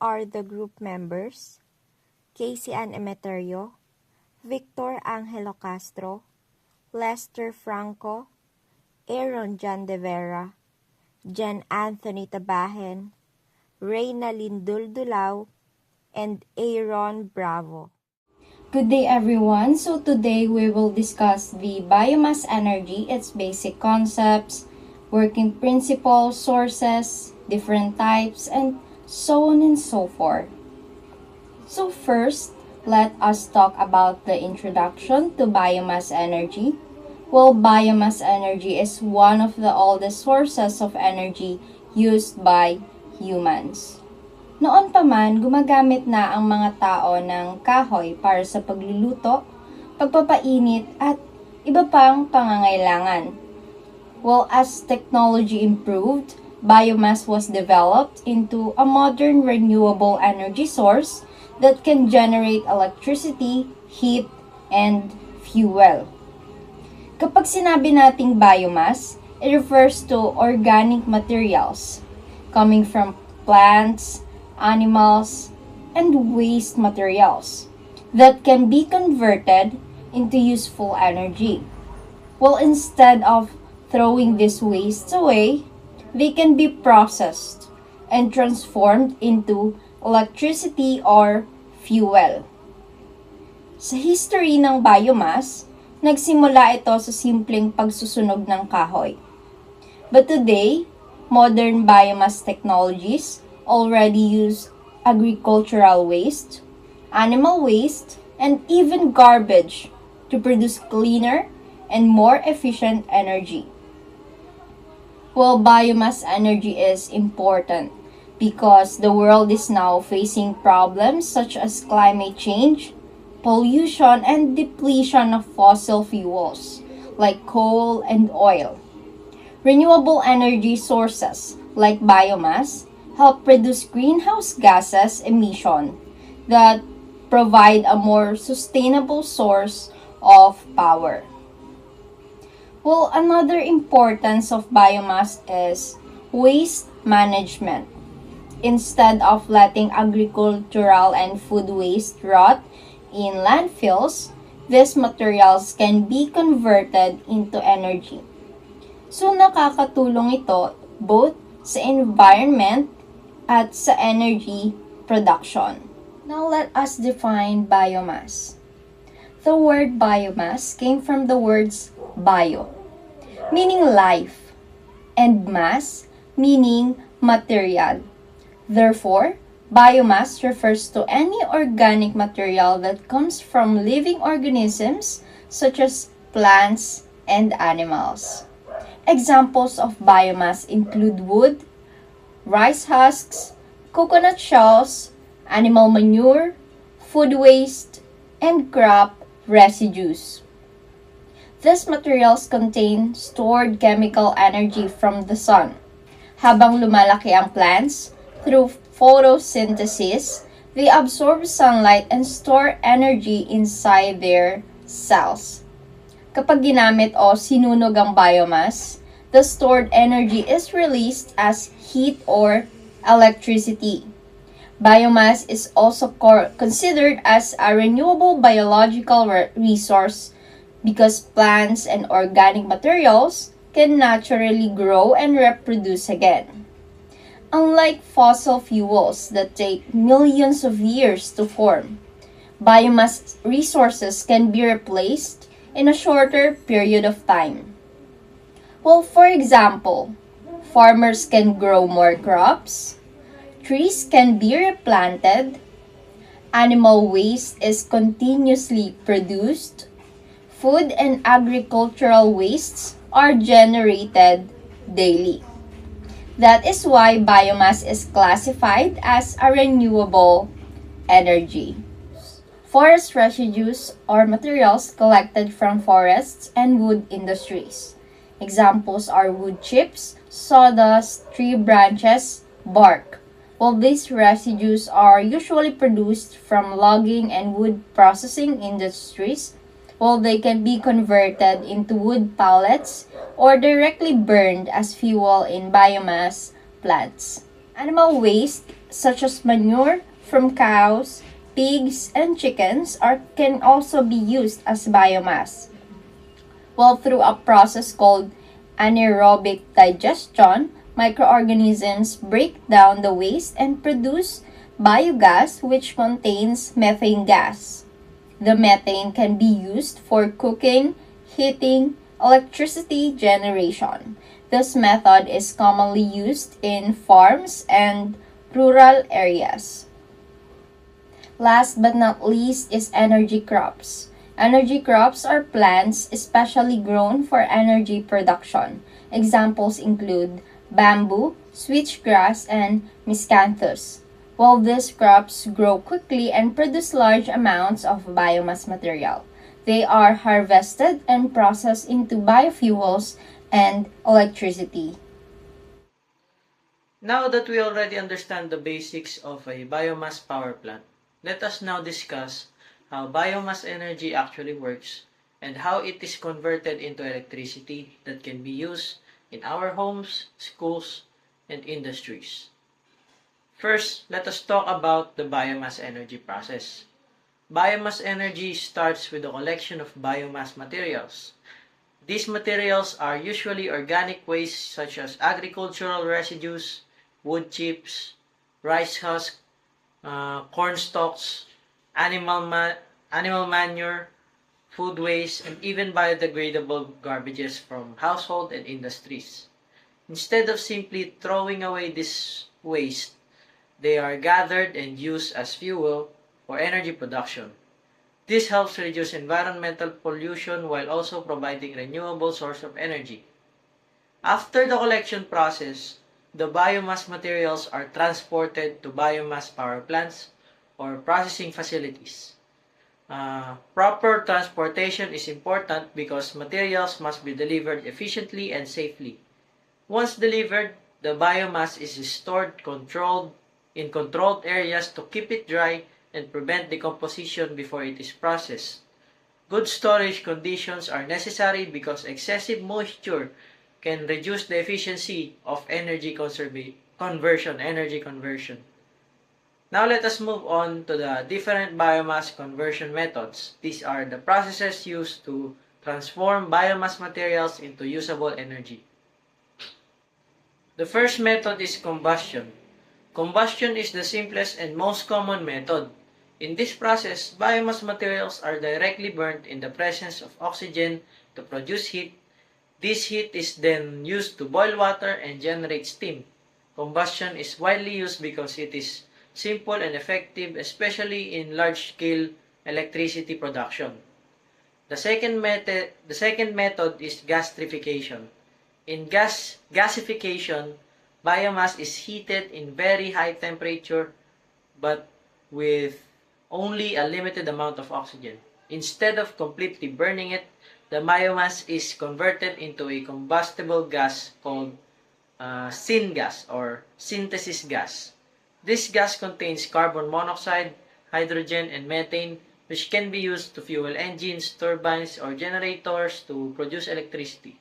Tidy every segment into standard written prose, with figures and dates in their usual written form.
are the group members: Casey Ann Emeterio, Victor Angelo Castro, Lester Franco, Aaron John De Vera, Jan Anthony Tabajen, Reyna Linduldulao, and Aaron Bravo. Good day everyone. So today we will discuss the biomass energy, its basic concepts, working principles, sources, different types, and so on and so forth. So first, let us talk about the introduction to biomass energy. Well, biomass energy is one of the oldest sources of energy used by humans. Noon pa man, gumagamit na ang mga tao ng kahoy para sa pagluluto, pagpapainit, at iba pang pangangailangan. Well, as technology improved, biomass was developed into a modern renewable energy source that can generate electricity, heat, and fuel. Kapag sinabi nating biomass, it refers to organic materials coming from plants, animals, and waste materials that can be converted into useful energy. Well, instead of throwing these wastes away, they can be processed and transformed into electricity or fuel. Sa history ng biomass, nagsimula ito sa simpleng pagsusunog ng kahoy. But today, modern biomass technologies already use agricultural waste, animal waste, and even garbage to produce cleaner and more efficient energy. Well, biomass energy is important because the world is now facing problems such as climate change, pollution, and depletion of fossil fuels like coal and oil. Renewable energy sources like biomass help reduce greenhouse gases emission that provide a more sustainable source of power. Well, another importance of biomass is waste management. Instead of letting agricultural and food waste rot in landfills, these materials can be converted into energy. So nakakatulong ito both sa environment at sa energy production. Now let us define biomass. The word biomass came from the words bio, meaning life, and mass, meaning material. Therefore, biomass refers to any organic material that comes from living organisms such as plants and animals. Examples of biomass include wood, rice husks, coconut shells, animal manure, food waste, and crop residues. These materials contain stored chemical energy from the sun. Habang lumalaki ang plants, through photosynthesis, they absorb sunlight and store energy inside their cells. Kapag ginamit o sinunog ang biomass, the stored energy is released as heat or electricity. Biomass is also considered as a renewable biological resource because plants and organic materials can naturally grow and reproduce again. Unlike fossil fuels that take millions of years to form, biomass resources can be replaced in a shorter period of time. Well, for example, farmers can grow more crops, trees can be replanted, animal waste is continuously produced, food and agricultural wastes are generated daily. That is why biomass is classified as a renewable energy. Forest residues are materials collected from forests and wood industries. Examples are wood chips, sawdust, tree branches, bark. While these residues are usually produced from logging and wood processing industries, while they can be converted into wood pellets or directly burned as fuel in biomass plants. Animal waste such as manure from cows, pigs, and chickens can also be used as biomass. Well, through a process called anaerobic digestion, microorganisms break down the waste and produce biogas, which contains methane gas. The methane can be used for cooking, heating, electricity generation. This method is commonly used in farms and rural areas. Last but not least is energy crops. Energy crops are plants especially grown for energy production. Examples include bamboo, switchgrass, and miscanthus. While these crops grow quickly and produce large amounts of biomass material, they are harvested and processed into biofuels and electricity. Now that we already understand the basics of a biomass power plant, let us now discuss how biomass energy actually works and how it is converted into electricity that can be used in our homes, schools, and industries. First, let us talk about the biomass energy process. Biomass energy starts with the collection of biomass materials. These materials are usually organic waste such as agricultural residues, wood chips, rice husk, corn stalks, animal manure, food waste, and even biodegradable garbages from household and industries. Instead of simply throwing away this waste, they are gathered and used as fuel for energy production. This helps reduce environmental pollution while also providing renewable source of energy. After the collection process, the biomass materials are transported to biomass power plants or processing facilities. Proper transportation is important because materials must be delivered efficiently and safely. Once delivered, the biomass is stored in controlled areas to keep it dry and prevent decomposition before it is processed. Good storage conditions are necessary because excessive moisture can reduce the efficiency of energy conversion. Now let us move on to the different biomass conversion methods. These are the processes used to transform biomass materials into usable energy. The first method is combustion. Combustion is the simplest and most common method. In this process, biomass materials are directly burnt in the presence of oxygen to produce heat. This heat is then used to boil water and generate steam. Combustion is widely used because it is simple and effective, especially in large-scale electricity production. The second method is gasification. In gasification, biomass is heated in very high temperature but with only a limited amount of oxygen. Instead of completely burning it, the biomass is converted into a combustible gas called syngas or synthesis gas. This gas contains carbon monoxide, hydrogen, and methane, which can be used to fuel engines, turbines, or generators to produce electricity.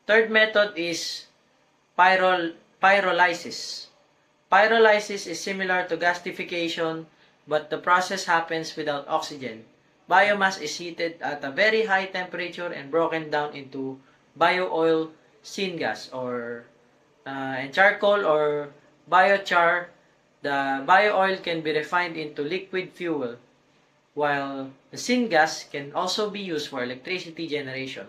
Third method is pyrolysis. Pyrolysis is similar to gasification, but the process happens without oxygen. Biomass is heated at a very high temperature and broken down into bio-oil, syngas, and charcoal or biochar. The bio-oil can be refined into liquid fuel, while the syngas can also be used for electricity generation.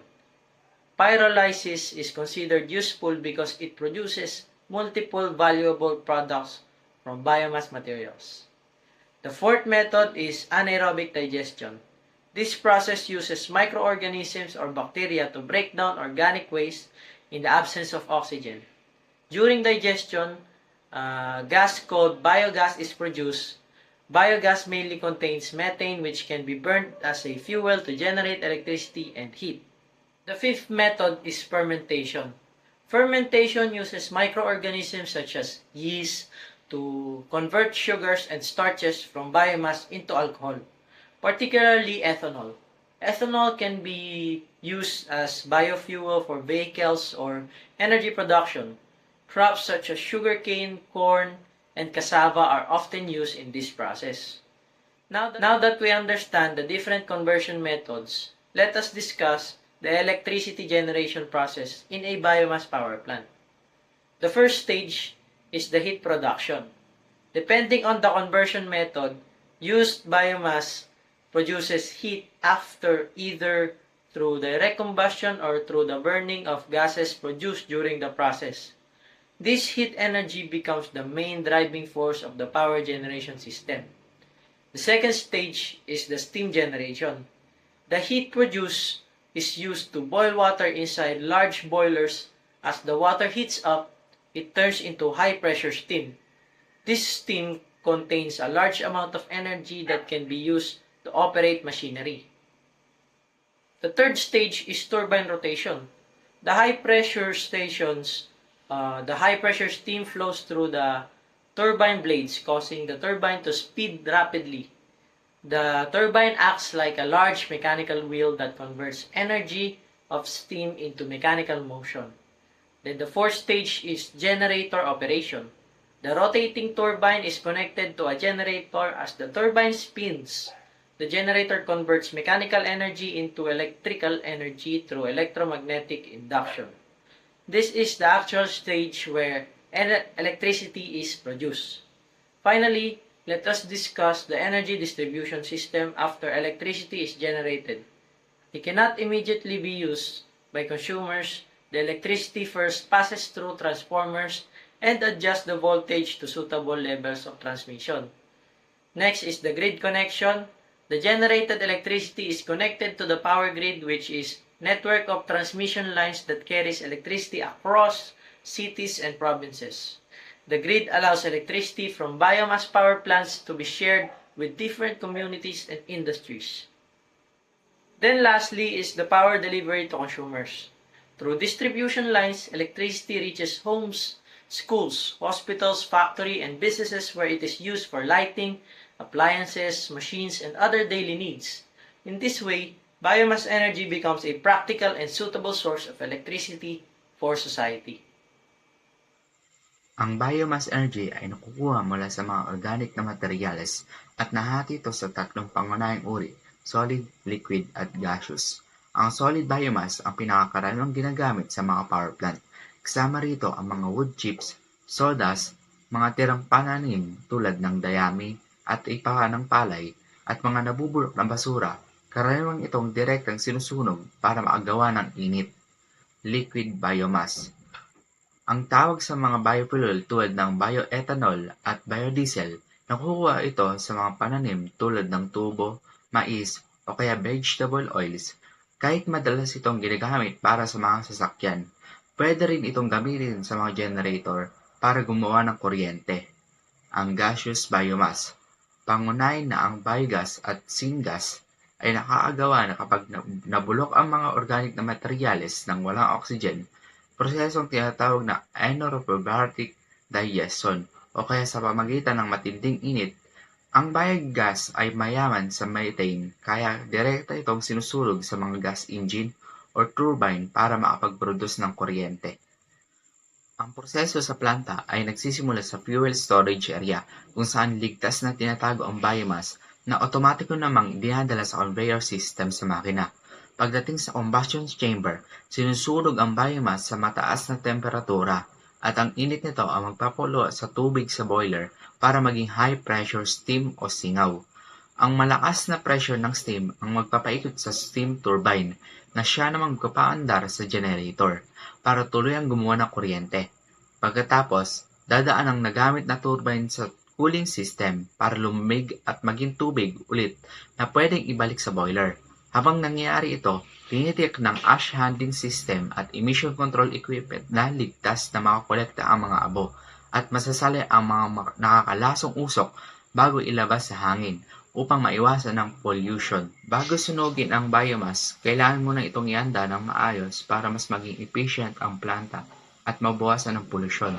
Pyrolysis is considered useful because it produces multiple valuable products from biomass materials. The fourth method is anaerobic digestion. This process uses microorganisms or bacteria to break down organic waste in the absence of oxygen. During digestion, gas called biogas is produced. Biogas mainly contains methane, which can be burnt as a fuel to generate electricity and heat. The fifth method is fermentation. Fermentation uses microorganisms such as yeast to convert sugars and starches from biomass into alcohol, particularly ethanol. Ethanol can be used as biofuel for vehicles or energy production. Crops such as sugarcane, corn, and cassava are often used in this process. Now that we understand the different conversion methods, let us discuss the electricity generation process in a biomass power plant. The first stage is the heat production. Depending on the conversion method, used biomass produces heat after either through direct combustion or through the burning of gases produced during the process. This heat energy becomes the main driving force of the power generation system. The second stage is the steam generation. The heat produced is used to boil water inside large boilers. As the water heats up, it turns into high-pressure steam. This steam contains a large amount of energy that can be used to operate machinery. The third stage is turbine rotation. The high-pressure steam flows through the turbine blades, causing the turbine to spin rapidly. The turbine acts like a large mechanical wheel that converts energy of steam into mechanical motion. Then the fourth stage is generator operation. The rotating turbine is connected to a generator. As the turbine spins, the generator converts mechanical energy into electrical energy through electromagnetic induction. This is the actual stage where electricity is produced. Finally, let us discuss the energy distribution system after electricity is generated. It cannot immediately be used by consumers. The electricity first passes through transformers and adjusts the voltage to suitable levels of transmission. Next is the grid connection. The generated electricity is connected to the power grid, which is network of transmission lines that carries electricity across cities and provinces. The grid allows electricity from biomass power plants to be shared with different communities and industries. Then lastly is the power delivery to consumers. Through distribution lines, electricity reaches homes, schools, hospitals, factories, and businesses where it is used for lighting, appliances, machines, and other daily needs. In this way, biomass energy becomes a practical and suitable source of electricity for society. Ang biomass energy ay nakukuha mula sa mga organic na materyales at nahati ito sa tatlong pangunahing uri, solid, liquid, at gaseous. Ang solid biomass ang pinakakaraniwang ginagamit sa mga power plant. Kasama rito ang mga wood chips, sawdust, mga tirang pananim tulad ng dayami at ipaha ng palay, at mga nabubulok na basura. Karaniwang itong direktang sinusunog para makagawa ng init. Liquid biomass. Ang tawag sa mga biofuel tulad ng bioethanol at biodiesel, nakukuha ito sa mga pananim tulad ng tubo, mais, o kaya vegetable oils. Kahit madalas itong ginagamit para sa mga sasakyan, pwede rin itong gamitin sa mga generator para gumawa ng kuryente. Ang gaseous biomass. Pangunahin na ang biogas at syngas ay nakakagawa na kapag nabulok ang mga organic na materyales ng walang oxygen, prosesong tinatawag na anaerobic digestion o kaya sa pamagitan ng matinding init. Ang biogas ay mayaman sa methane kaya direkta itong sinusulog sa mga gas engine o turbine para makapag-produce ng kuryente. Ang proseso sa planta ay nagsisimula sa fuel storage area kung saan ligtas na tinatago ang biomass na otomatiko namang dinadala sa conveyor system sa makina. Pagdating sa combustion chamber, sinusunog ang biomass sa mataas na temperatura at ang init nito ang magpapakulo sa tubig sa boiler para maging high pressure steam o singaw. Ang malakas na pressure ng steam ang magpapaikot sa steam turbine na siya namang magpapaandar sa generator para tuluyang gumawa ng kuryente. Pagkatapos, dadaan ang nagamit na turbine sa cooling system para lumamig at maging tubig ulit na pwedeng ibalik sa boiler. Habang nangyayari ito, tinitiyak ng ash handling system at emission control equipment na ligtas na makakolekta ang mga abo at masasali ang mga nakakalasong usok bago ilabas sa hangin upang maiwasan ng pollution. Bago sunugin ang biomass, kailangan mo na itong ihanda ng maayos para mas maging efficient ang planta at mabawasan ng pollution.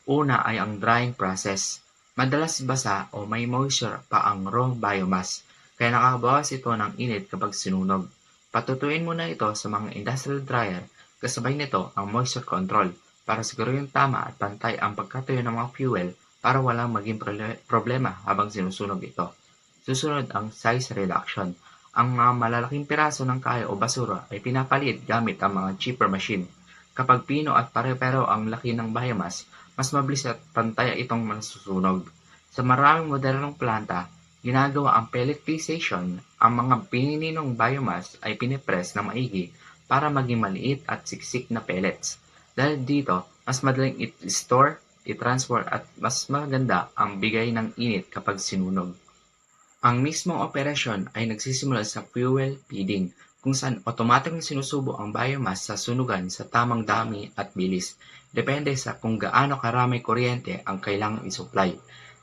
Una ay ang drying process. Madalas basa o may moisture pa ang raw biomass, kaya nakakabawas ito ng init kapag sinunog. Patutuin muna ito sa mga industrial dryer, kasabay nito ang moisture control para siguro yung tama at pantay ang pagkatuyo ng mga fuel para walang maging problema habang sinusunog ito. Susunod ang size reduction. Ang mga malalaking piraso ng kahoy o basura ay pinapaliit gamit ang mga chipper machine. Kapag pino at pare-pero ang laki ng biomass, mas mabilis at pantay itong masusunog. Sa maraming modernong planta, ginagawa ang pelletization. Ang mga pinininong biomass ay pinipress na maigi para maging maliit at siksik na pellets. Dahil dito, mas madaling i-store, i-transport at mas maganda ang bigay ng init kapag sinunog. Ang mismong operasyon ay nagsisimula sa fuel feeding, kung saan automatic na sinusubo ang biomass sa sunugan sa tamang dami at bilis. Depende sa kung gaano karami kuryente ang kailangang i-supply.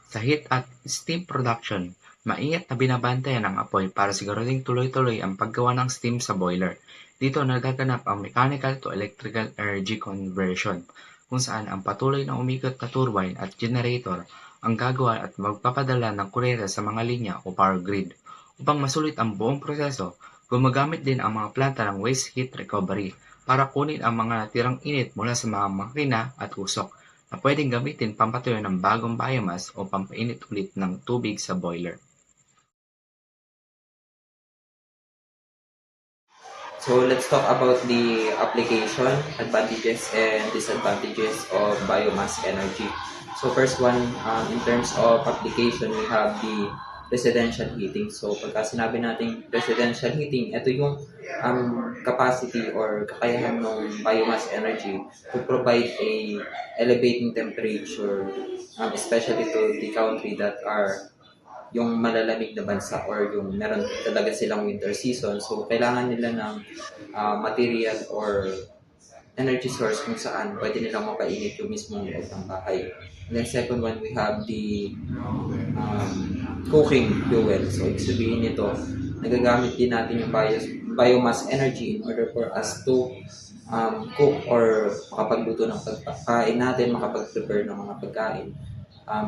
Sa heat at steam production, maingat na binabantayan ang apoy para sigurading tuloy-tuloy ang paggawa ng steam sa boiler. Dito nagaganap ang mechanical to electrical energy conversion, kung saan ang patuloy na umikot na turbine at generator ang gagawa at magpapadala ng kuryente sa mga linya o power grid. Upang masulit ang buong proseso, gumagamit din ang mga planta ng waste heat recovery para kunin ang mga natirang init mula sa mga makina at usok na pwedeng gamitin pampatuyo ng bagong biomass o pampainit ulit ng tubig sa boiler. So let's talk about the application, advantages and disadvantages of biomass energy. So first one, in terms of application, we have the residential heating. So pagka sinabi natin residential heating, ito yung capacity or kakayahan ng biomass energy to provide a elevating temperature, especially to the country that are yung malalamig na bansa or yung meron talaga silang winter season. So, kailangan nila ng material or energy source kung saan pwede nilang mapainit yung mismong loob ng bahay. And then second one, we have the cooking fuel. So, ibig sabihin nito, nagagamit din natin yung biomass energy in order for us to cook or makapagluto ng pagkain natin, makapag-prepare ng mga pagkain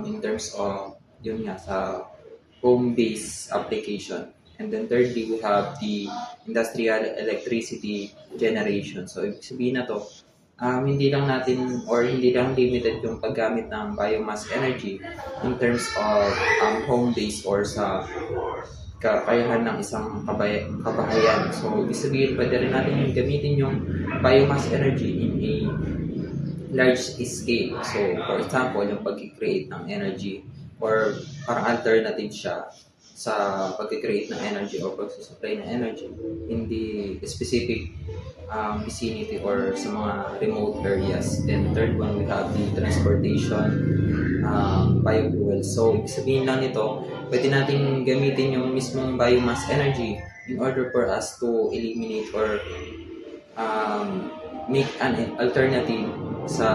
in terms of yun nga sa home-based application. And then thirdly, we have the industrial electricity generation. So, ibig sabihin na to, hindi lang natin or hindi lang limited yung paggamit ng biomass energy in terms of home-based or sa kakayahan ng isang kabahayan. So, ibig sabihin, pwede rin natin yung gamitin yung biomass energy in a large scale. So, for example, yung pag-create ng energy or parang alternative siya sa pag-create ng energy or pag-supply ng energy in the specific vicinity or sa mga remote areas. Then third one, we have the transportation biofuel. So, ibig sabihin lang nito, pwede natin gamitin yung mismong biomass energy in order for us to eliminate or make an alternative sa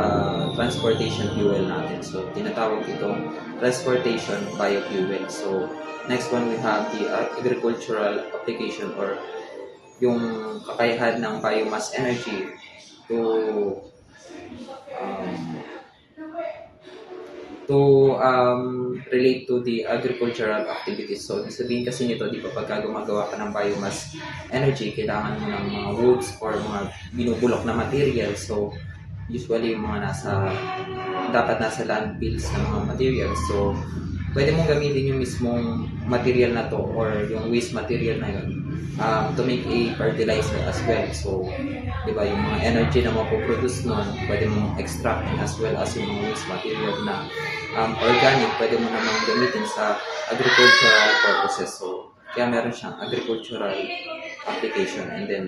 transportation fuel natin. So, tinatawag itong transportation biofuel. So, next one, we have the agricultural application or yung kakayahan ng biomass energy to relate to the agricultural activities. So, sabihin kasi nito, di ba, pagka gumagawa ka ng biomass energy, kailangan mo ng mga woods or mga binubulok na material. So, usually, yung mga dapat nasa landfills na mga materials. So, pwede mong gamitin yung mismong material na to or yung waste material na yun to make a fertilizer as well. So, di ba, yung mga energy na mapoproduce nun, pwede mong extract as well as yung mga waste material na organic, pwede mo namang gamitin sa agricultural purposes. So, kaya meron siyang agricultural application. And then,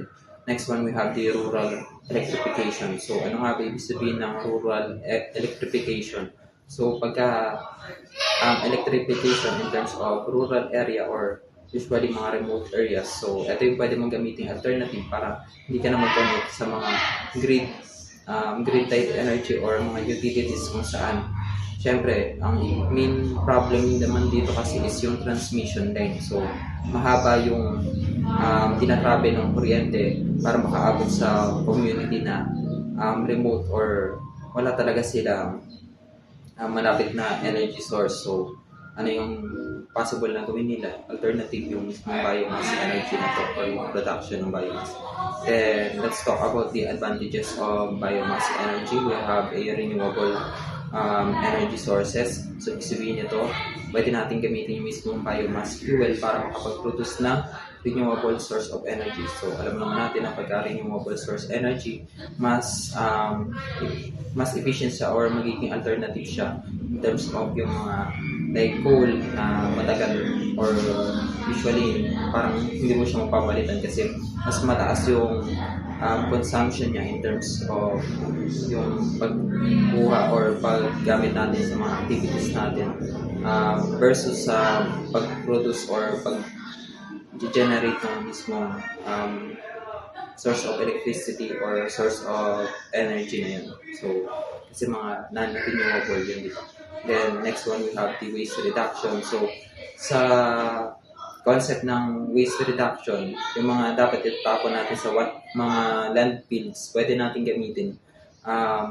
next one, we have the rural electrification. So, ano nga ba ibig sabihin ng rural electrification? So, pagka electrification in terms of rural area or usually mga remote areas. So, ito yung pwede mong gamitin alternative para hindi ka na mag-connect sa mga grid type energy or mga utilities kung saan. Siyempre, ang main problem naman dito kasi is yung transmission line. So, mahaba yung tinatravel ng kuryente para makaabot sa community na remote or wala talaga silang malapit na energy source. So, ano yung possible na gawin nila? Alternative yung mismong biomass energy na to or yung production ng biomass. Then, let's talk about the advantages of biomass energy. We have a renewable energy sources. So, ibig sabihin nito, pwede natin gamitin yung mismong biomass fuel para makapag-produce ng renewable source of energy. So, alam naman natin na pagka renewable source energy, mas efficient siya or magiging alternative siya in terms of yung mga like coal na matagal or usually parang hindi mo siya mapapalitan kasi mas mataas yung consumption niya in terms of yung pagkuha or paggamit natin sa mga activities natin versus sa pag-produce or pag-generate ng mismong source of electricity or source of energy na yun. So, kasi mga non-renewable yun, di ba? Then, next one, we have the waste reduction. So, sa concept ng waste reduction, yung mga dapat itapon natin sa mga landfills, pwede natin gamitin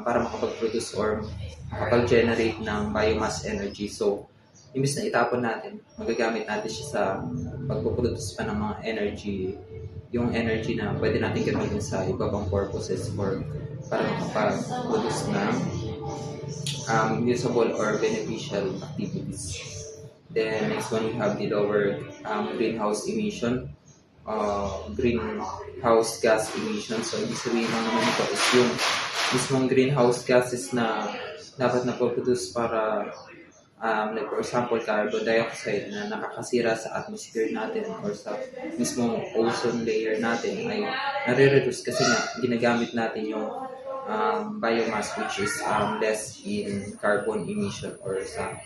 para makapag-produce or makapag-generate ng biomass energy. So, imbis na itapon natin, magagamit natin siya sa pagpuproduce pa ng mga energy, yung energy na pwede natin gamitin sa iba pang purposes or para makapag-produce ng usable or beneficial activities. Then next one, we have the lower greenhouse emission, greenhouse gas emission. So ibig sabihin lang naman ito is yung mismong greenhouse gases na dapat na produce para like for example, carbon dioxide na nakakasira sa atmosphere natin or sa mismong ozone layer natin ay nare-reduce kasi nga ginagamit natin yung biomass which is less in carbon emission or sa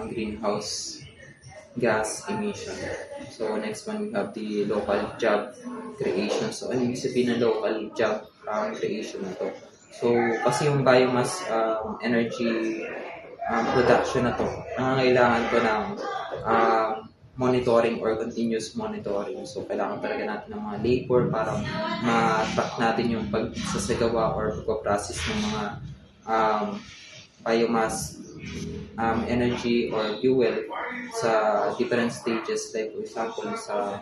greenhouse gas emission. So next one, we have the local job creation. So ano yung sabihin ng local job creation na to? So kasi yung biomass energy production na to, nangangailangan ko ng monitoring or continuous monitoring. So, kailangan talaga natin ng mga labor para ma-track natin yung pagsasagawa or pagpaprocess ng mga biomass energy or fuel sa different stages. Like, for example, sa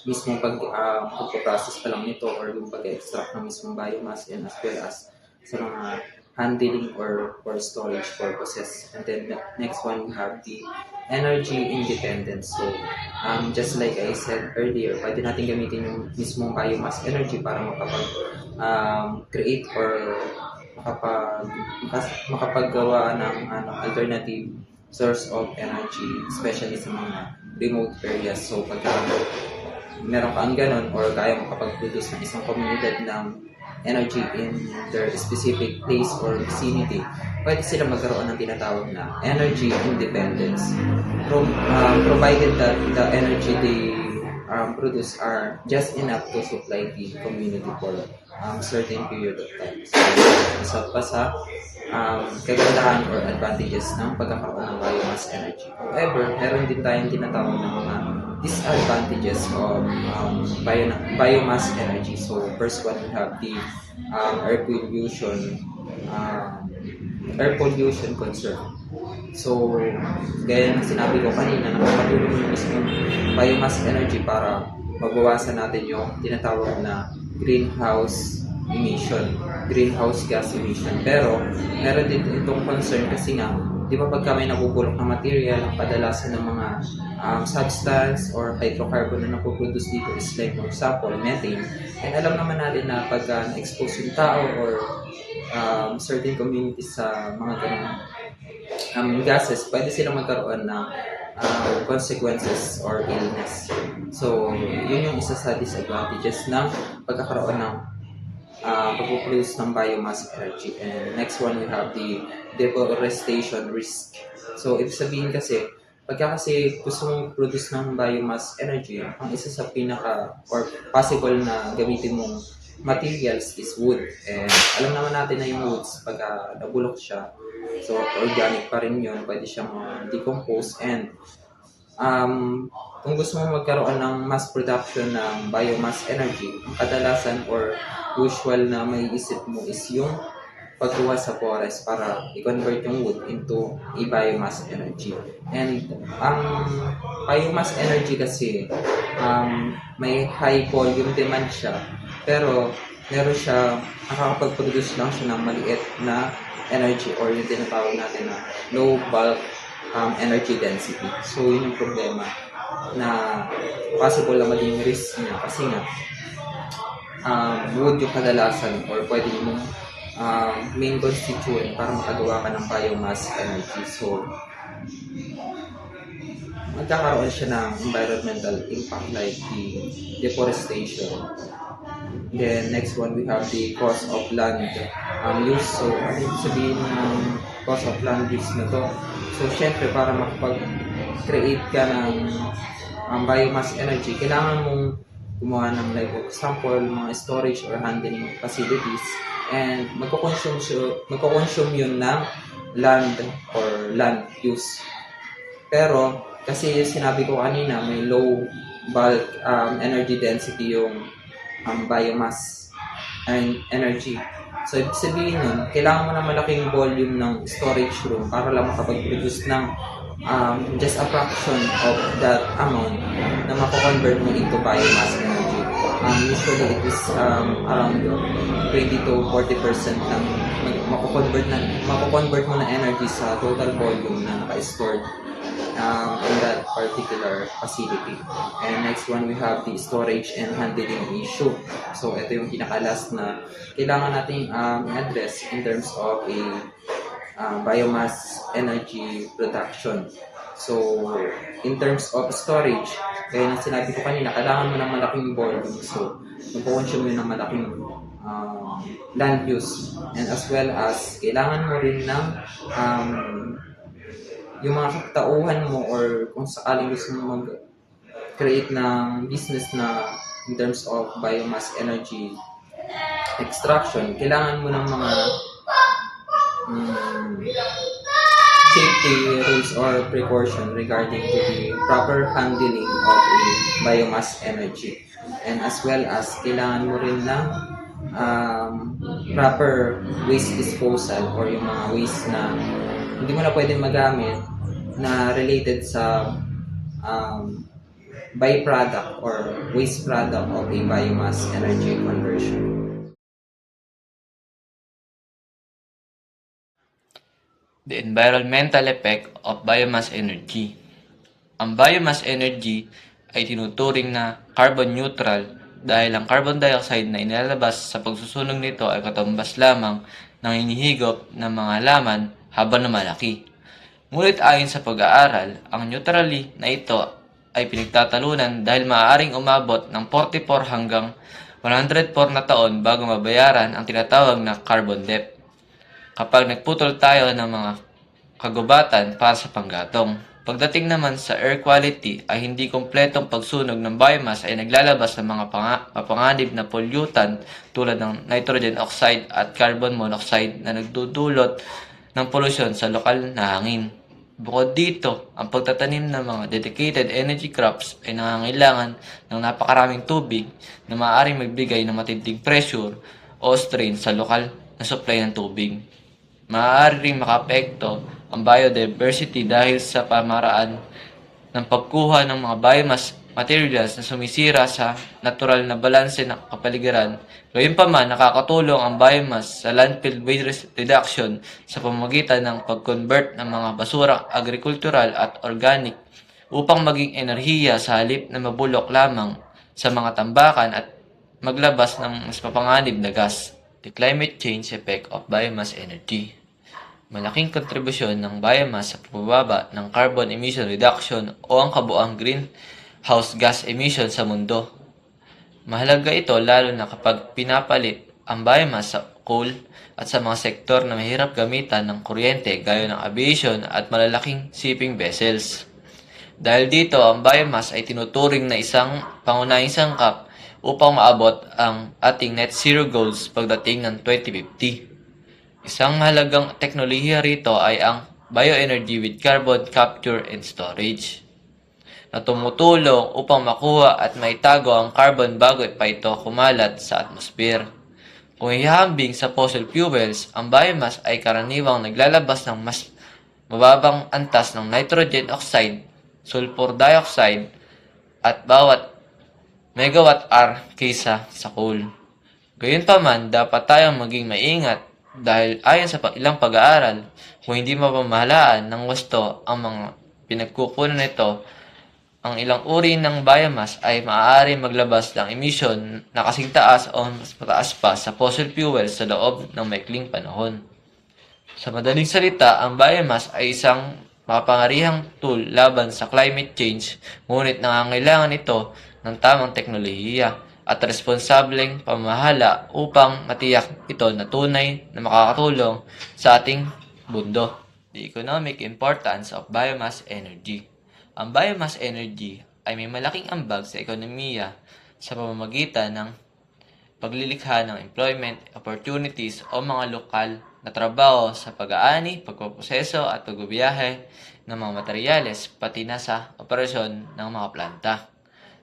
mismong pagpaprocess pa lang nito or yung pag-extract ng mismong biomass and as well as sa mga handling or for storage purposes. And then the next one, we have the energy independence. So, just like I said earlier, pwede natin gamitin yung mismong biomass energy para makapag-create or makapaggawa ng alternative source of energy, especially sa mga remote areas. So, pagka meron kang ganun or kaya makapag-produce ng isang komunidad ng energy in their specific place or vicinity, pwede sila magkaroon ng tinatawag na energy independence. Provided that the energy they produce are just enough to supply the community for certain period of time. So, isa pa sa kagandahan or advantages ng pagkakaroon ng biomass energy. However, meron din tayong tinatawag na mga disadvantages of biomass energy. So, first one, we have the air pollution concern. So, gaya ng sinabi ko kanina, nakakatulong yung mismong biomass energy para mabawasan natin yung tinatawag na greenhouse gas emission. Pero, meron din itong concern kasi nga, di ba pagka may nabubulok na material, ang kadalasan ng mga substance or hydrocarbon na napoproduce dito is like for example, methane. And alam naman natin na pagka na-expose yung tao or certain communities sa mga ganung gases, pwede silang magkaroon ng consequences or illness. So, yun yung isa sa disadvantages ng pagkakaroon ng pag-produce ng biomass energy. And next one, we have the deforestation risk. So, ibig sabihin kasi, pagka kasi gusto mong produce ng biomass energy, ang isa sa pinaka or possible na gamitin mong materials is wood. And alam naman natin na yung woods, pagka nabulok siya, so organic pa rin yun, pwede siyang decompose. And kung gusto mong magkaroon ng mass production ng biomass energy, ang kadalasan or usual na may isip mo is yung pagkuha sa forest para i-convert yung wood into a biomass energy. And ang biomass energy kasi may high volume demand siya, pero meron siya, nakakapag-produce lang siya ng maliit na energy or yung tinatawag natin na low bulk energy density. So, yun yung problema na possible na maging risk niya kasi nga wood yung kadalasan or pwede mong main constituent para makagawa ka ng biomass energy. So, magkakaroon siya ng environmental impact like the deforestation. Then, next one, we have the cost of land use. So, ano yung sabihin ng cost of land use na to? So, syempre, para makapag-create ka ng biomass energy, kailangan mong gumawa ng like example, mga storage or handling facilities. And magko-consume yun ng land or land use. Pero, kasi sinabi ko kanina, may low bulk energy density yung biomass and energy. So, ibig sabihin nun, kailangan mo na malaking volume ng storage room para lang makapag-produce ng just a fraction of that amount na mako-convert mo into biomass energy. Usually, it is around 20 to 40% lang mako-convert mo na energy sa total volume na naka-stored in that particular facility. And next one, we have the storage and handling issue. So, ito yung pinaka-last na kailangan nating address in terms of a biomass energy production. So, in terms of storage, kaya na sinabi ko kanina, kailangan mo ng malaking volume. So, mag-consume mo ng malaking land use. And as well as, kailangan mo rin ng yung mga katauhan mo or kung sakaling gusto mo mag-create ng business na in terms of biomass energy extraction, kailangan mo ng mga safety rules or precaution regarding to the proper handling of a biomass energy. And as well as, kailangan mo rin ng proper waste disposal or yung mga waste na hindi mo na pwedeng magamit na related sa byproduct or waste product of a biomass energy conversion. The environmental effect of biomass energy. Ang biomass energy ay tinuturing na carbon neutral dahil ang carbon dioxide na inilalabas sa pagsusunog nito ay katumbas lamang ng hinihigop ng mga halaman habang lumalaki. Ngunit ayon sa pag-aaral, ang neutrality na ito ay pinagtatalunan dahil maaaring umabot ng 44 hanggang 104 na taon bago mabayaran ang tinatawag na carbon debt kapag nagputol tayo ng mga kagubatan para sa panggatong. Pagdating naman sa air quality ay hindi kompletong pagsunog ng biomass ay naglalabas ng mga mapanganib na pollutant tulad ng nitrogen oxide at carbon monoxide na nagdudulot ng polusyon sa lokal na hangin. Bukod dito, ang pagtatanim ng mga dedicated energy crops ay nangangailangan ng napakaraming tubig na maaaring magbigay ng matinding pressure o strain sa lokal na supply ng tubig. Maaari ring makaapekto ang biodiversity dahil sa pamaraan ng pagkuha ng mga biomass materials na sumisira sa natural na balanse ng kapaligiran. Gayunpaman, nakakatulong ang biomass sa landfill waste reduction sa pamamagitan ng pag-convert ng mga basura agrikultural at organic upang maging enerhiya sa halip na mabulok lamang sa mga tambakan at maglabas ng mas mapanganib na gas. The climate change effect of biomass energy. Malaking kontribusyon ng biomass sa pagbababa ng carbon emission reduction o ang kabuang greenhouse gas emission sa mundo. Mahalaga ito lalo na kapag pinapalit ang biomass sa coal at sa mga sektor na mahirap gamitan ng kuryente gaya ng aviation at malalaking shipping vessels. Dahil dito, ang biomass ay tinuturing na isang pangunahing sangkap upang maabot ang ating net zero goals pagdating ng 2050. Isang mahalagang teknolohiya rito ay ang bioenergy with carbon capture and storage na tumutulong upang makuha at maitago ang carbon bago pa ito kumalat sa atmosphere. Kung ihahambing sa fossil fuels, ang biomass ay karaniwang naglalabas ng mas mababang antas ng nitrogen oxide, sulfur dioxide at bawat megawatt-hour kaysa sa coal. Gayunpaman, dapat tayong maging maingat dahil ayon sa ilang pag-aaral, kung hindi mapamahalaan ng wasto ang mga pinagkukunan nito, ang ilang uri ng biomass ay maaari maglabas ng emisyon na kasing taas o mas mataas pa sa fossil fuels sa loob ng maikling panahon. Sa madaling salita, ang biomass ay isang makapangyarihang tool laban sa climate change, ngunit nangangailangan ito ng tamang teknolohiya at responsableng pamahala upang matiyak ito na tunay na makakatulong sa ating mundo. The economic importance of biomass energy. Ang biomass energy ay may malaking ambag sa ekonomiya sa pamamagitan ng paglilikha ng employment opportunities o mga lokal na trabaho sa pag-aani, pagpoproseso at pagbibiyahe ng mga materyales pati na sa operasyon ng mga planta.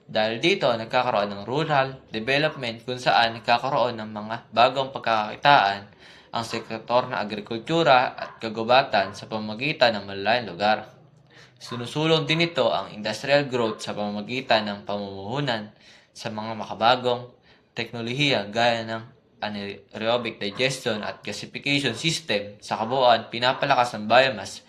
Dahil dito, nagkakaroon ng rural development kung saan nagkakaroon ng mga bagong pagkakakitaan ang sektor ng agrikultura at kagubatan sa pamamagitan ng malalayang lugar. Sinusulong din ito ang industrial growth sa pamamagitan ng pamumuhunan sa mga makabagong teknolohiya gaya ng anaerobic digestion at gasification system. Sa kabuuan, pinapalakas ng biomass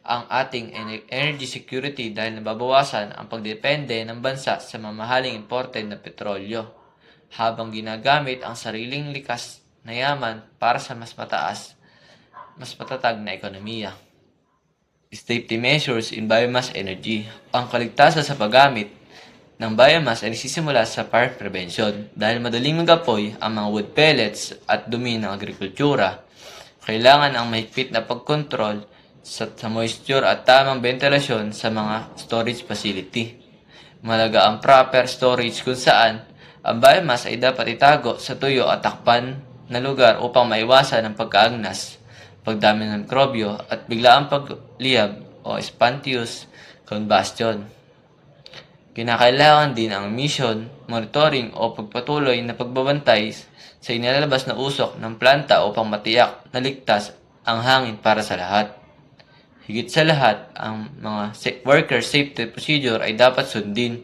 ang ating energy security dahil nababawasan ang pagdepende ng bansa sa mamahaling imported na petrolyo, habang ginagamit ang sariling likas na yaman para sa mas matatag na ekonomiya. Safety measures in biomass energy. Ang kaligtasan sa paggamit ng biomass ay nagsisimula sa fire prevention dahil madaling magapoy ang mga wood pellets at dumi ng agrikultura. Kailangan ang mahigpit na pagkontrol sa moisture at tamang ventilasyon sa mga storage facility. Malaga ang proper storage kung saan ang biomass ay dapat itago sa tuyo at takpan na lugar upang maiwasan ang pagkaagnas, pagdami ng mikrobyo at biglaang pagliyab o spontaneous combustion. Kinakailangan din ang emission monitoring o pagpatuloy na pagbabantay sa inilalabas na usok ng planta upang matiyak na ligtas ang hangin para sa lahat. Higit sa lahat, ang mga worker safety procedure ay dapat sundin,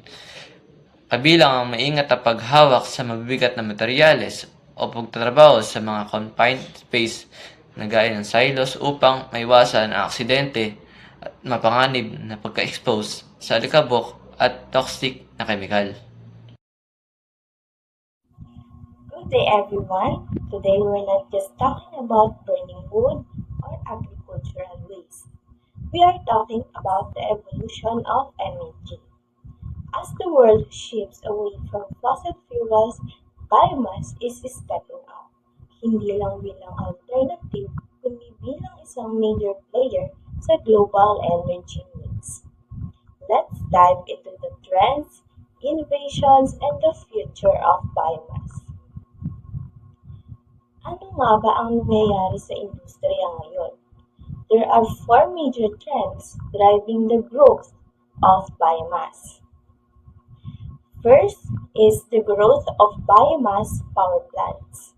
kabilang ang maingat na paghawak sa mabibigat na materyales o pagtatrabaho sa mga confined space na gaya ng silos upang maiwasan ang aksidente at mapanganib na pagka-expose sa alikabok at toxic na kemikal. Good day everyone. Today we're not just talking about burning wood or agricultural waste. We are talking about the evolution of energy. As the world shifts away from fossil fuels, biomass is stepping up. Hindi lang bilang alternative, kundi bilang isang major player sa global energy mix. Let's dive into the trends, innovations, and the future of biomass. Ano nga ba ang nangyayari sa industriya ngayon? There are four major trends driving the growth of biomass. First is the growth of biomass power plants.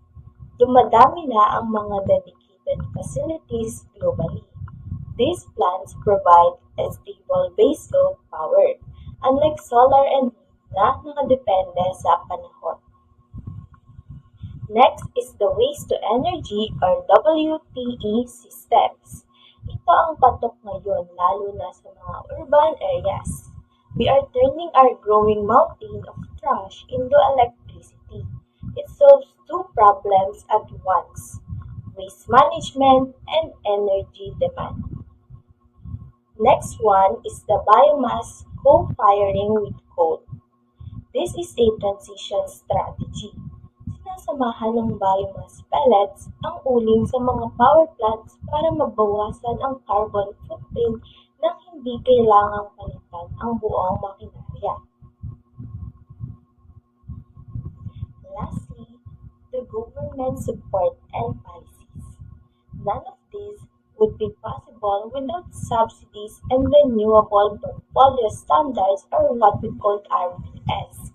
Dumadami na ang mga dedicated facilities globally. These plants provide a stable baseload power, unlike solar and wind na nakadepende sa panahon. Next is the waste-to-energy or WTE systems. Ito ang patok ngayon lalo na sa mga urban areas. We are turning our growing mountain of trash into electricity. It solves two problems at once: waste management and energy demand. Next one is the biomass co-firing with coal. This is a transition strategy. Sinasamahan ng biomass pellets ang uling sa mga power plants para mabawasan ang carbon footprint nang hindi kailangang palitan ang buong makinarya. Lastly, the government support and policies. None of these would be possible without subsidies and renewable portfolio standards, or what we call RPS.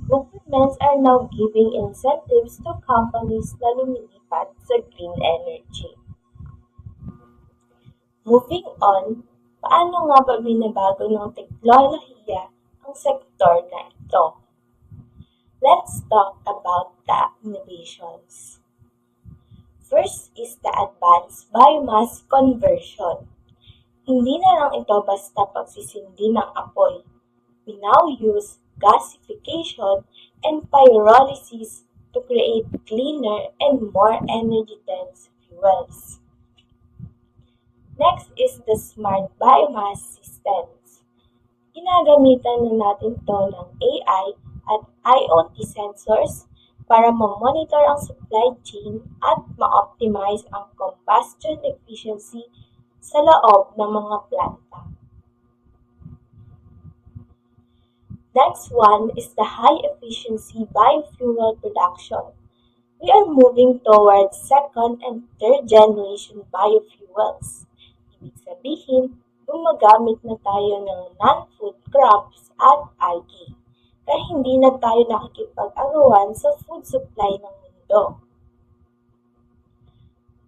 Governments are now giving incentives to companies na lumilipat sa green energy. Moving on, paano nga ba binabago ng teknolohiya ang sektor na ito? Let's talk about the innovations. First is the advanced biomass conversion. Hindi na lang ito basta pagsisindi ng apoy. We now use gasification and pyrolysis to create cleaner and more energy-dense fuels. Next is the smart biomass systems. Ginagamitan na natin to ng AI at IoT sensors para ma-monitor ang supply chain at ma-optimize ang combustion efficiency sa loob ng mga planta. Next one is the high-efficiency biofuel production. We are moving towards second and third generation biofuels. Ibig sabihin, gumagamit na tayo ng non-food crops at algae, kaya hindi na tayo nakikipag-agawan sa food supply ng mundo.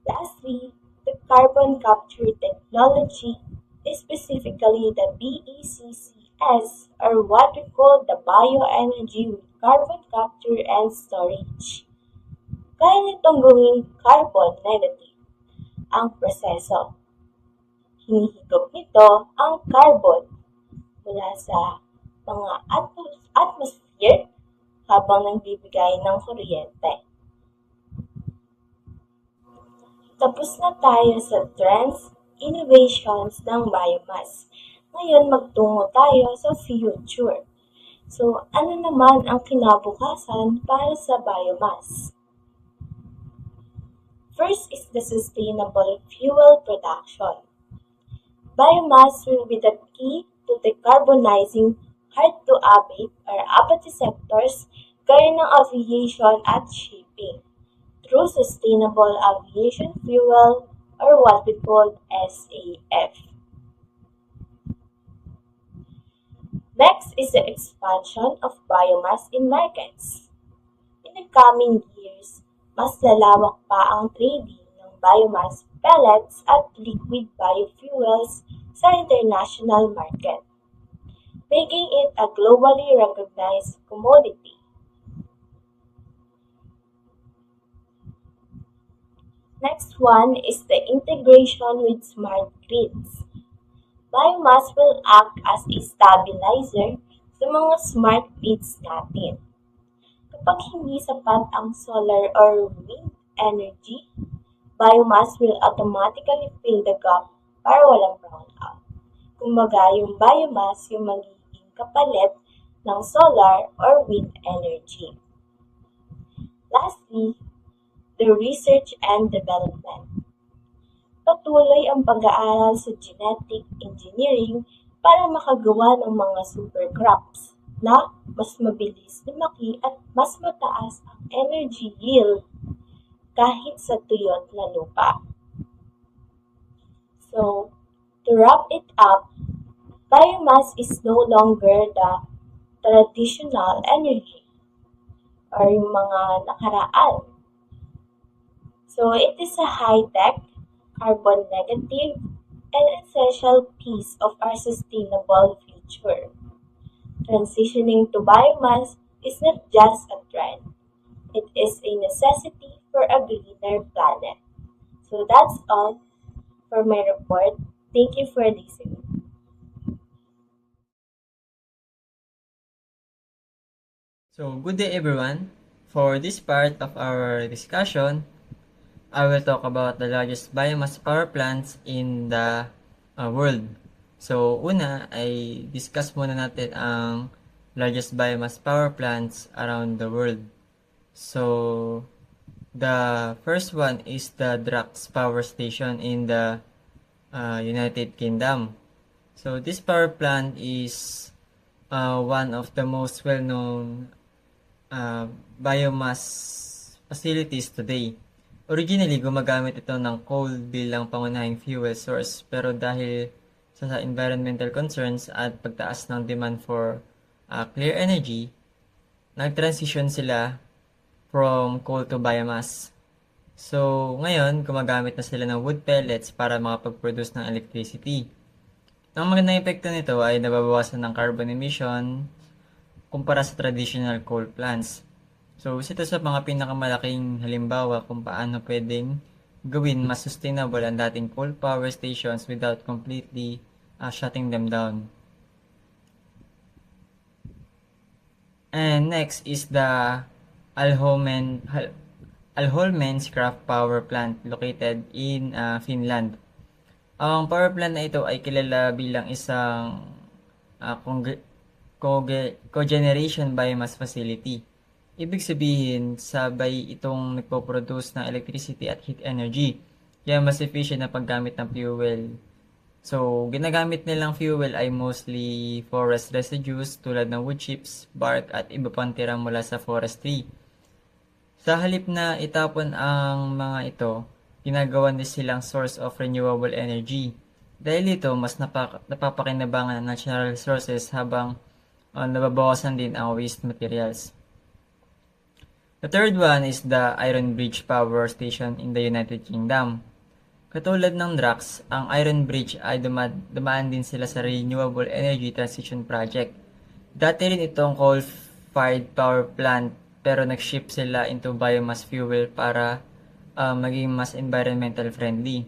Lastly, the carbon capture technology, specifically the BECCS, or what we call the bioenergy with carbon capture and storage. Kaya nitong gawing carbon negative ang proseso. Hinihigop nito ang carbon mula sa mga atmosphere habang nagbibigay ng kuryente. Tapos na tayo sa trends, innovations ng biomass. Ngayon magtungo tayo sa future. So, ano naman ang kinabukasan para sa biomass? First is the sustainable fuel production. Biomass will be the key to decarbonizing hard-to-abate or abate sectors gaya ng aviation at shipping through sustainable aviation fuel or what we call SAF. Next is the expansion of biomass in markets. In the coming years, mas lalawak pa ang trading ng biomass pellets at liquid biofuels sa international market, making it a globally recognized commodity. Next one is the integration with smart grids. Biomass will act as a stabilizer sa mga smart grids natin. Kapag hindi sapat ang solar or wind energy, biomass will automatically fill the gap para walang brownout. Kumbaga, yung biomass yung magiging kapalit ng solar or wind energy. Lastly, the research and development. Patuloy ang pag-aaral sa genetic engineering para makagawa ng mga super crops na mas mabilis lumaki at mas mataas ang energy yield kahit sa tuyot na lupa. So, to wrap it up, biomass is no longer the traditional energy or yung mga nakaraan. So, it is a high-tech, carbon negative, and essential piece of our sustainable future. Transitioning to biomass is not just a trend. It is a necessity for a greener planet. So that's all for my report. Thank you for listening. So, good day everyone. For this part of our discussion, I will talk about the largest biomass power plants in the world. So, una ay discuss muna natin ang largest biomass power plants around the world. So, the first one is the Drax Power Station in the United Kingdom. So, this power plant is one of the most well-known biomass facilities today. Originally, gumagamit ito ng coal bilang pangunahing fuel source, pero dahil sa environmental concerns at pagtaas ng demand for clear energy, nag-transition sila from coal to biomass. So, ngayon, gumagamit na sila ng wood pellets para makapag-produce ng electricity. Ang magandang epekto nito ay nababawasan ng carbon emission kumpara sa traditional coal plants. So, isa ito sa mga pinakamalaking halimbawa kung paano pwedeng gawin mas sustainable ang dating coal power stations without completely shutting them down. And next is the Alholmenskraft Power Plant located in Finland. Ang power plant na ito ay kilala bilang isang cogeneration biomass facility. Ibig sabihin, sabay itong nagpo-produce ng electricity at heat energy. Kaya mas efficient na paggamit ng fuel. So, ginagamit nilang fuel ay mostly forest residues tulad ng wood chips, bark at iba pang tira mula sa forestry. Sa halip na itapon ang mga ito, ginagawa din silang source of renewable energy. Dahil ito, mas napapakinabangan ng natural resources habang nababawasan din ang waste materials. The third one is the Iron Bridge Power Station in the United Kingdom. Katulad ng Drax, ang Iron Bridge ay dumaan din sila sa Renewable Energy Transition Project. Dati rin itong coal-fired power plant pero nag-shift sila into biomass fuel para maging mas environmental friendly.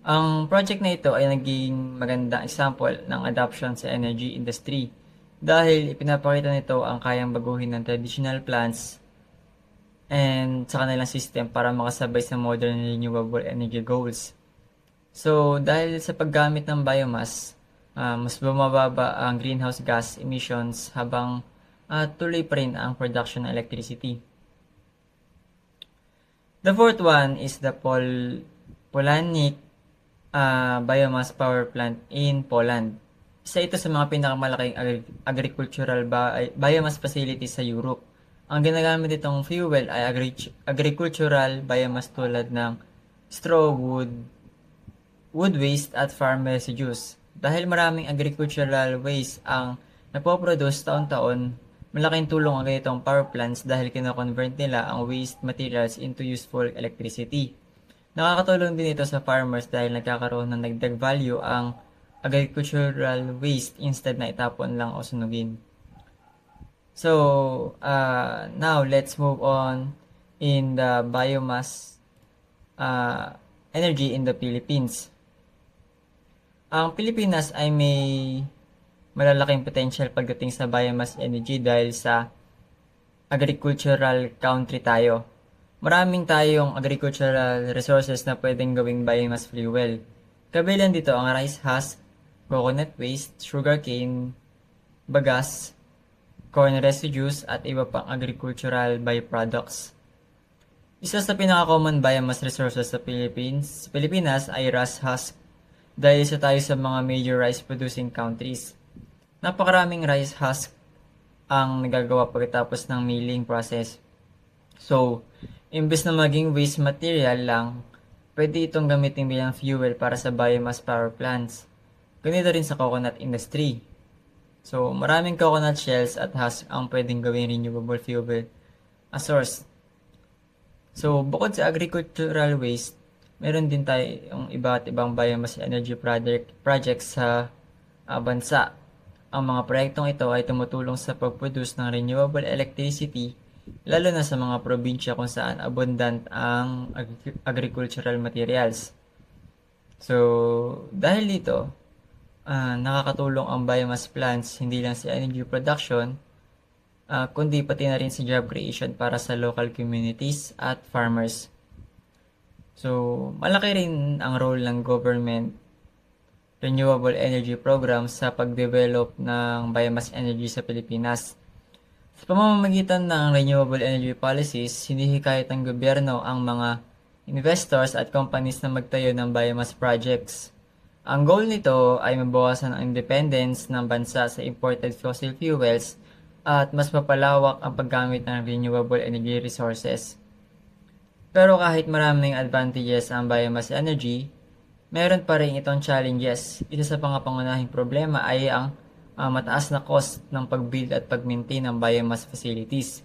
Ang project na ito ay naging magandang example ng adoption sa energy industry dahil ipinapakita nito ang kayang baguhin ng traditional plants and sa kanilang system para makasabay sa modern renewable energy goals. So, dahil sa paggamit ng biomass, mas bumababa ang greenhouse gas emissions habang tuloy pa rin ang production ng electricity. The fourth one is the Polanyic Biomass Power Plant in Poland. Isa ito sa mga pinakamalaking agricultural biomass facilities sa Europe. Ang ginagamit itong fuel ay agricultural biomass tulad ng straw, wood waste at farm residues. Dahil maraming agricultural waste ang napoproduce taon-taon, malaking tulong ang ganitong power plants dahil kinoconvert nila ang waste materials into useful electricity. Nakakatulong din ito sa farmers dahil nagkakaroon ng dagdag value ang agricultural waste instead na itapon lang o sunugin. So, now let's move on in the biomass energy in the Philippines. Ang Pilipinas ay may malalaking potential pagdating sa biomass energy dahil sa agricultural country tayo. Maraming tayong agricultural resources na pwedeng gawing biomass fuel. Kabilang dito ang rice husk, coconut waste, sugarcane, bagas, corn residues, at iba pang agricultural byproducts. Isa sa pinaka-common biomass resources sa Pilipinas ay rice husk dahil isa tayo sa mga major rice producing countries. Napakaraming rice husk ang nagagawa pagkatapos ng milling process. So, imbes na maging waste material lang, pwede itong gamitin bilang fuel para sa biomass power plants. Ganito rin sa coconut industry. So, maraming coconut shells at husk ang pwedeng gawing renewable fuel source. So, bukod sa agricultural waste, meron din tayong iba't ibang biomass energy projects sa bansa. Ang mga proyektong ito ay tumutulong sa pag-produce ng renewable electricity, lalo na sa mga probinsya kung saan abundant ang agricultural materials. So, dahil dito, nakakatulong ang biomass plants hindi lang sa energy production, kundi pati na rin sa job creation para sa local communities at farmers. So, malaki rin ang role ng government renewable energy program sa pagdevelop ng biomass energy sa Pilipinas. Sa pamamagitan ng renewable energy policies, hinihikayat ng gobyerno ang mga investors at companies na magtayo ng biomass projects. Ang goal nito ay mabawasan ang independence ng bansa sa imported fossil fuels at mas mapalawak ang paggamit ng renewable energy resources. Pero kahit maraming advantages ang biomass energy, meron pa rin itong challenges. Isa sa pangunahing problema ay ang mataas na cost ng pag-build at pag-maintain ng biomass facilities.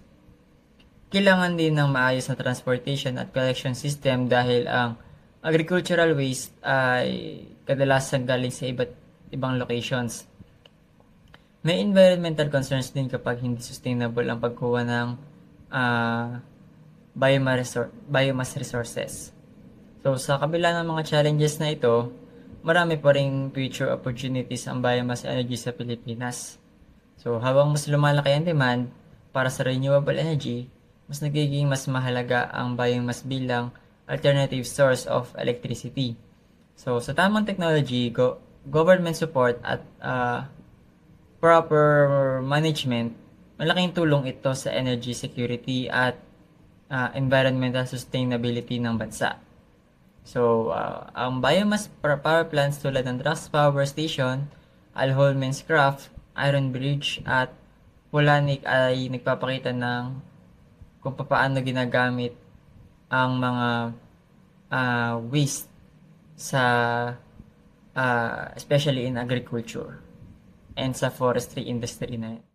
Kailangan din ng maayos na transportation at collection system dahil ang agricultural waste ay kadalasan galing sa iba't ibang locations. May environmental concerns din kapag hindi sustainable ang pagkuha ng biomass resources. So, sa kabila ng mga challenges na ito, marami pa ring future opportunities ang biomass energy sa Pilipinas. So, habang mas lumalaki ang demand para sa renewable energy, mas nagiging mas mahalaga ang biomass bilang alternative source of electricity. So, sa tamang technology, government support at proper management, malaking tulong ito sa energy security at environmental sustainability ng bansa. So, ang biomass power plants tulad ng Drax Power Station, Alholmen's Craft, Iron Bridge at Pulanik ay nagpapakita ng kung paano ginagamit ang mga waste sa especially in agriculture and sa forestry industry na yun.